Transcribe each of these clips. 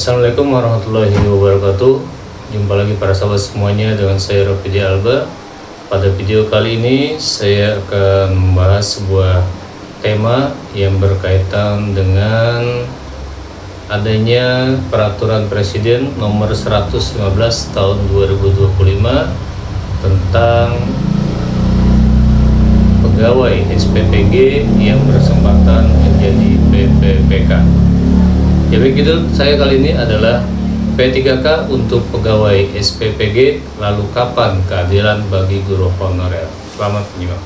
Assalamualaikum warahmatullahi wabarakatuh. Jumpa lagi para sahabat semuanya dengan saya Rafidi Alba. Pada video kali ini saya akan membahas sebuah tema yang berkaitan dengan adanya peraturan Presiden nomor 115 tahun 2025 tentang pegawai SPPG yang berkesempatan menjadi PPPK. Ya begitu, saya kali ini adalah P3K untuk pegawai SPPG, lalu kapan keadilan bagi guru honorer? Selamat menyimak.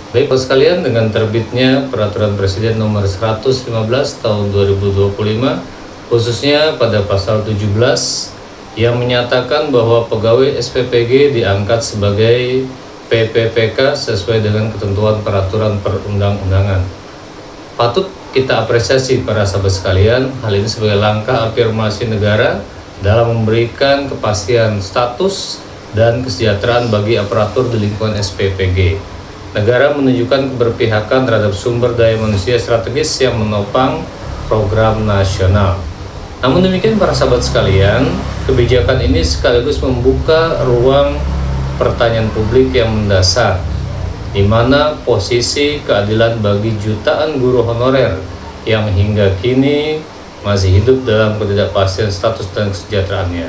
Baik sekalian, dengan terbitnya Peraturan Presiden nomor 115 tahun 2025, khususnya pada pasal 17 yang menyatakan bahwa pegawai SPPG diangkat sebagai PPPK sesuai dengan ketentuan peraturan perundang-undangan. Patut kita apresiasi para sahabat sekalian, hal ini sebagai langkah afirmasi negara dalam memberikan kepastian status dan kesejahteraan bagi aparatur di lingkungan SPPG. Negara menunjukkan keberpihakan terhadap sumber daya manusia strategis yang menopang program nasional. Namun demikian para sahabat sekalian, kebijakan ini sekaligus membuka ruang pertanyaan publik yang mendasar, di mana posisi keadilan bagi jutaan guru honorer yang hingga kini masih hidup dalam ketidakpastian status dan kesejahteraannya.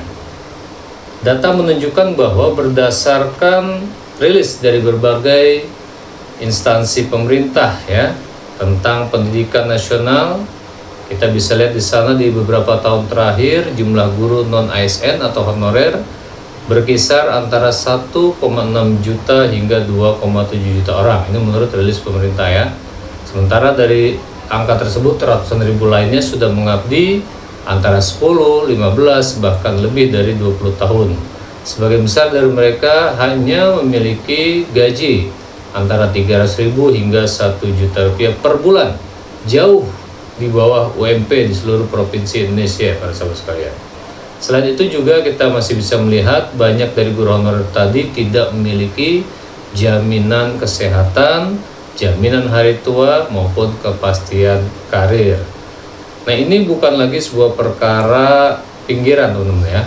Data menunjukkan bahwa berdasarkan rilis dari berbagai instansi pemerintah tentang pendidikan nasional, kita bisa lihat di sana di beberapa tahun terakhir jumlah guru non ASN atau honorer berkisar antara 1,6 juta hingga 2,7 juta orang. Ini menurut rilis pemerintah ya. Sementara dari angka tersebut ratusan ribu lainnya sudah mengabdi antara 10, 15, bahkan lebih dari 20 tahun. Sebagian besar dari mereka hanya memiliki gaji antara 300.000 hingga 1 juta rupiah per bulan. Jauh di bawah UMP di seluruh provinsi Indonesia para sahabat sekalian. Selain itu juga kita masih bisa melihat banyak dari guru honorer tadi tidak memiliki jaminan kesehatan, jaminan hari tua maupun kepastian karir. Nah, ini bukan lagi sebuah perkara pinggiran teman-teman ya,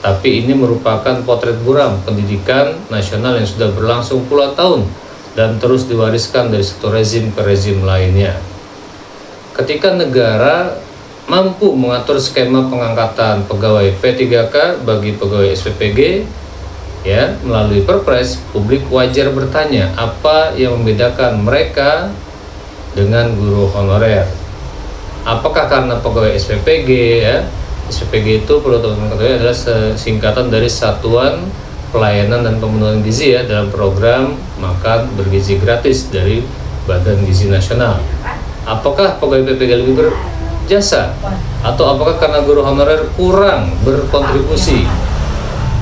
tapi ini merupakan potret buram pendidikan nasional yang sudah berlangsung puluhan tahun dan terus diwariskan dari satu rezim ke rezim lainnya. Ketika negara mampu mengatur skema pengangkatan pegawai P3K bagi pegawai SPPG melalui Perpres, publik wajar bertanya apa yang membedakan mereka dengan guru honorer. Apakah karena pegawai SPPG SPPG itu perlu teman-teman ketahui adalah singkatan dari Satuan Pelayanan dan Pemenuhan Gizi dalam program makan bergizi gratis dari Badan Gizi Nasional. Apakah pegawai PPG lebih berjasa, atau apakah karena guru honorer kurang berkontribusi,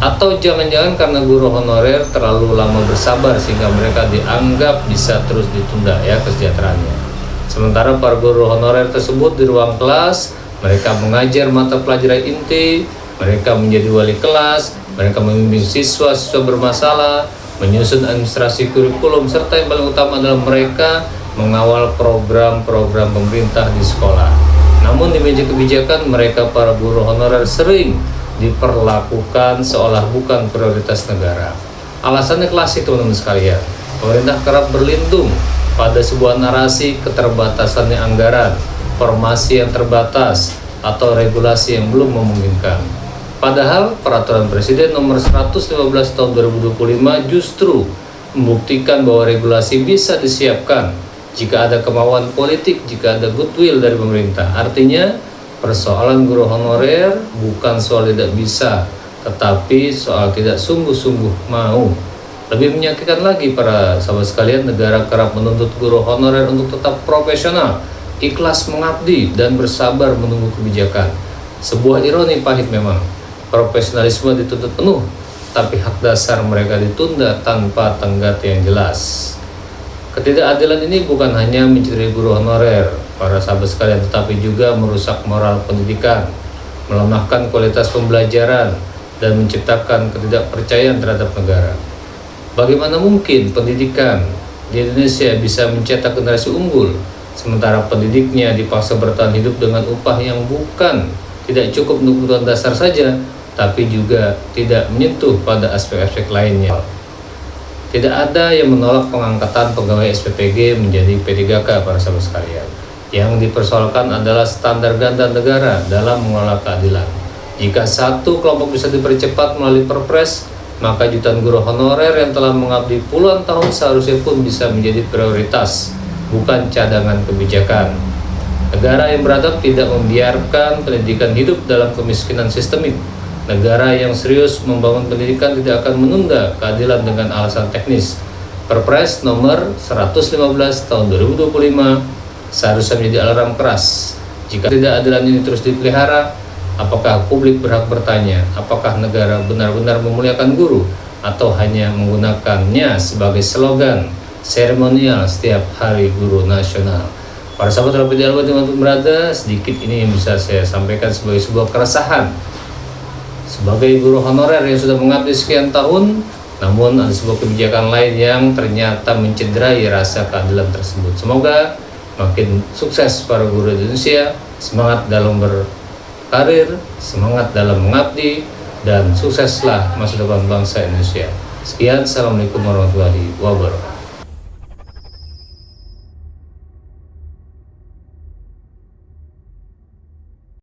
atau jangan-jangan karena guru honorer terlalu lama bersabar sehingga mereka dianggap bisa terus ditunda kesejahteraannya. Sementara para guru honorer tersebut di ruang kelas mereka mengajar mata pelajaran inti, mereka menjadi wali kelas, mereka membimbing siswa-siswa bermasalah, menyusun administrasi kurikulum, serta yang paling utama adalah mereka mengawal program-program pemerintah di sekolah. Namun di meja kebijakan mereka para guru honorer sering diperlakukan seolah bukan prioritas negara. Alasannya klasik teman-teman sekalian. Pemerintah kerap berlindung pada sebuah narasi keterbatasannya anggaran, formasi yang terbatas, atau regulasi yang belum memungkinkan. Padahal Peraturan Presiden nomor 115 tahun 2025 justru membuktikan bahwa regulasi bisa disiapkan jika ada kemauan politik, jika ada goodwill dari pemerintah. Artinya persoalan guru honorer bukan soal tidak bisa, tetapi soal tidak sungguh-sungguh mau. Lebih menyakitkan lagi para sahabat sekalian, negara kerap menuntut guru honorer untuk tetap profesional, ikhlas mengabdi, dan bersabar menunggu kebijakan. Sebuah ironi pahit memang, profesionalisme dituntut penuh, tapi hak dasar mereka ditunda tanpa tenggat yang jelas. Ketidakadilan ini bukan hanya mencederai guru honorer, para sahabat sekalian, tetapi juga merusak moral pendidikan, melemahkan kualitas pembelajaran, dan menciptakan ketidakpercayaan terhadap negara. Bagaimana mungkin pendidikan di Indonesia bisa mencetak generasi unggul, sementara pendidiknya dipaksa bertahan hidup dengan upah yang tidak cukup untuk kebutuhan dasar saja, tapi juga tidak menyentuh pada aspek-aspek lainnya. Tidak ada yang menolak pengangkatan pegawai SPPG menjadi P3K, para sahabat sekalian. Yang dipersoalkan adalah standar ganda negara dalam mengelola keadilan. Jika satu kelompok bisa dipercepat melalui Perpres, maka jutaan guru honorer yang telah mengabdi puluhan tahun seharusnya pun bisa menjadi prioritas, bukan cadangan kebijakan. Negara yang beradab tidak membiarkan pendidikan hidup dalam kemiskinan sistemik. Negara yang serius membangun pendidikan tidak akan menunda keadilan dengan alasan teknis. Perpres nomor 115 tahun 2025 seharusnya menjadi alarm keras. Jika ketidakadilan ini terus dipelihara, apakah publik berhak bertanya, apakah negara benar-benar memuliakan guru atau hanya menggunakannya sebagai slogan seremonial setiap Hari Guru Nasional? Para sahabat Rapi Dialog dimanapun berada, sedikit ini yang bisa saya sampaikan sebagai sebuah keresahan sebagai guru honorer yang sudah mengabdi sekian tahun, namun ada sebuah kebijakan lain yang ternyata mencederai rasa keadilan tersebut. Semoga makin sukses para guru Indonesia, semangat dalam berkarir, semangat dalam mengabdi, dan sukseslah masa depan bangsa Indonesia. Sekian, Assalamualaikum warahmatullahi wabarakatuh.